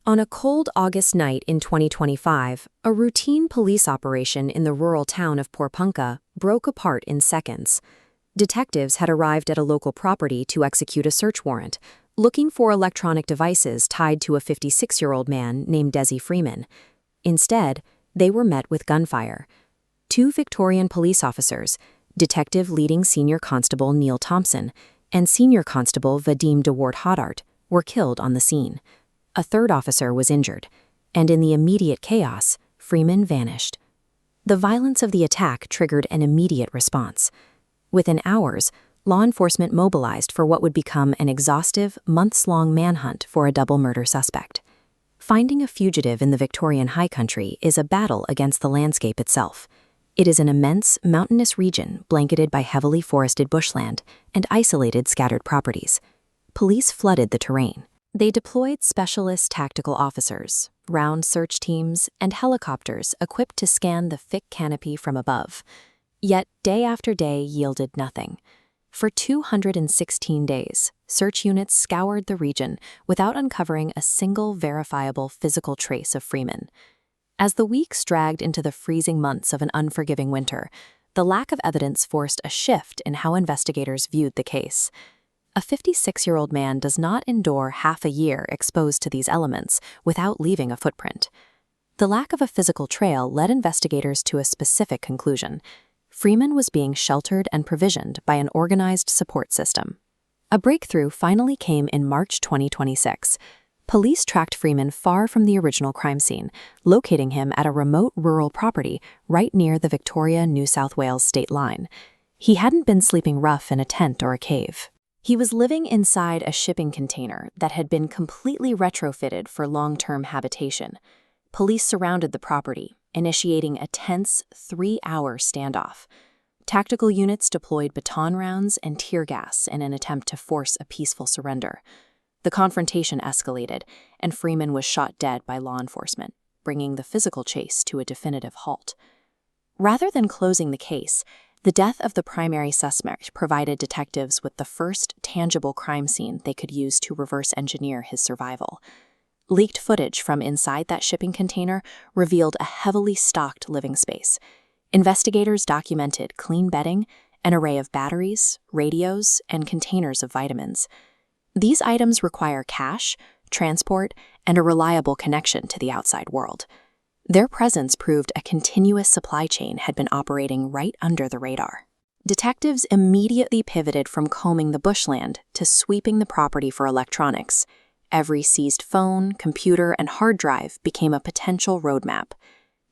On a cold August night in 2025, a routine police operation in the rural town of Porepunkah broke apart in seconds. Detectives had arrived at a local property to execute a search warrant, looking for electronic devices tied to a 56-year-old man named Dezi Freeman. Instead, they were met with gunfire. Two Victorian police officers, Detective Leading Senior Constable Neil Thompson and Senior Constable Vadim DeWart-Hoddart, were killed on the scene. A third officer was injured, and in the immediate chaos, Freeman vanished. The violence of the attack triggered an immediate response. Within hours, law enforcement mobilized for what would become an exhaustive, months-long manhunt for a double murder suspect. Finding a fugitive in the Victorian high country is a battle against the landscape itself. It is an immense, mountainous region blanketed by heavily forested bushland and isolated scattered properties. Police flooded the terrain. They deployed specialist tactical officers, round search teams, and helicopters equipped to scan the thick canopy from above. Yet day after day yielded nothing. For 216 days, search units scoured the region without uncovering a single verifiable physical trace of Freeman. As the weeks dragged into the freezing months of an unforgiving winter, the lack of evidence forced a shift in how investigators viewed the case. A 56-year-old man does not endure half a year exposed to these elements without leaving a footprint. The lack of a physical trail led investigators to a specific conclusion. Freeman was being sheltered and provisioned by an organized support system. A breakthrough finally came in March 2026. Police tracked Freeman far from the original crime scene, locating him at a remote rural property right near the Victoria-New South Wales state line. He hadn't been sleeping rough in a tent or a cave. He was living inside a shipping container that had been completely retrofitted for long-term habitation. Police surrounded the property, initiating a tense 3-hour standoff. Tactical units deployed baton rounds and tear gas in an attempt to force a peaceful surrender. The confrontation escalated, and Freeman was shot dead by law enforcement, bringing the physical chase to a definitive halt. Rather than closing the case, the death of the primary suspect provided detectives with the first tangible crime scene they could use to reverse engineer his survival. Leaked footage from inside that shipping container revealed a heavily stocked living space. Investigators documented clean bedding, an array of batteries, radios, and containers of vitamins. These items require cash, transport, and a reliable connection to the outside world. Their presence proved a continuous supply chain had been operating right under the radar. Detectives immediately pivoted from combing the bushland to sweeping the property for electronics. Every seized phone, computer, and hard drive became a potential roadmap.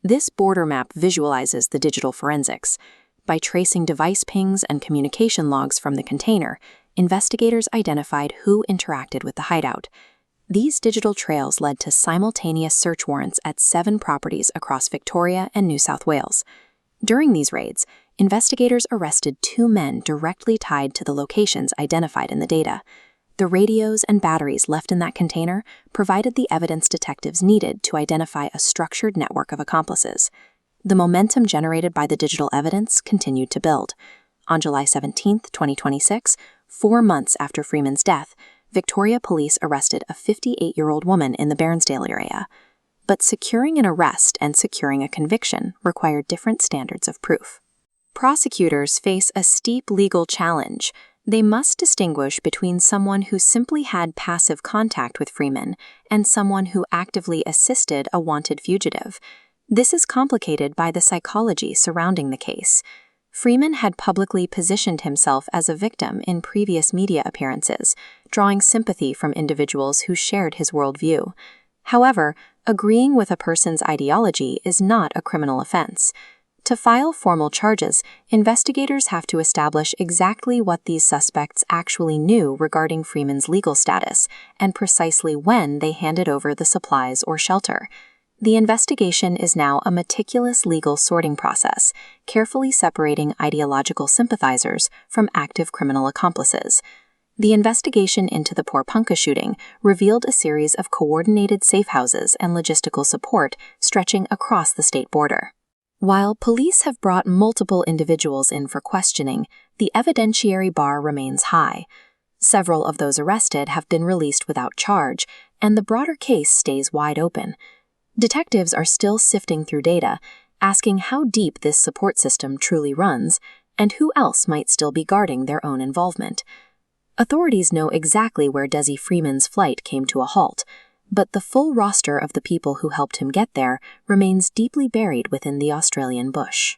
This border map visualizes the digital forensics. By tracing device pings and communication logs from the container, investigators identified who interacted with the hideout. These digital trails led to simultaneous search warrants at 7 properties across Victoria and New South Wales. During these raids, investigators arrested 2 men directly tied to the locations identified in the data. The radios and batteries left in that container provided the evidence detectives needed to identify a structured network of accomplices. The momentum generated by the digital evidence continued to build. On July 17, 2026, 4 months after Freeman's death, Victoria police arrested a 58-year-old woman in the Bairnsdale area. But securing an arrest and securing a conviction required different standards of proof. Prosecutors face a steep legal challenge. They must distinguish between someone who simply had passive contact with Freeman and someone who actively assisted a wanted fugitive. This is complicated by the psychology surrounding the case. Freeman had publicly positioned himself as a victim in previous media appearances, drawing sympathy from individuals who shared his worldview. However, agreeing with a person's ideology is not a criminal offense. To file formal charges, investigators have to establish exactly what these suspects actually knew regarding Freeman's legal status and precisely when they handed over the supplies or shelter. The investigation is now a meticulous legal sorting process, carefully separating ideological sympathizers from active criminal accomplices. The investigation into the Porepunkah shooting revealed a series of coordinated safe houses and logistical support stretching across the state border. While police have brought multiple individuals in for questioning, the evidentiary bar remains high. Several of those arrested have been released without charge, and the broader case stays wide open. Detectives are still sifting through data, asking how deep this support system truly runs, and who else might still be guarding their own involvement. Authorities know exactly where Dezi Freeman's flight came to a halt, but the full roster of the people who helped him get there remains deeply buried within the Australian bush.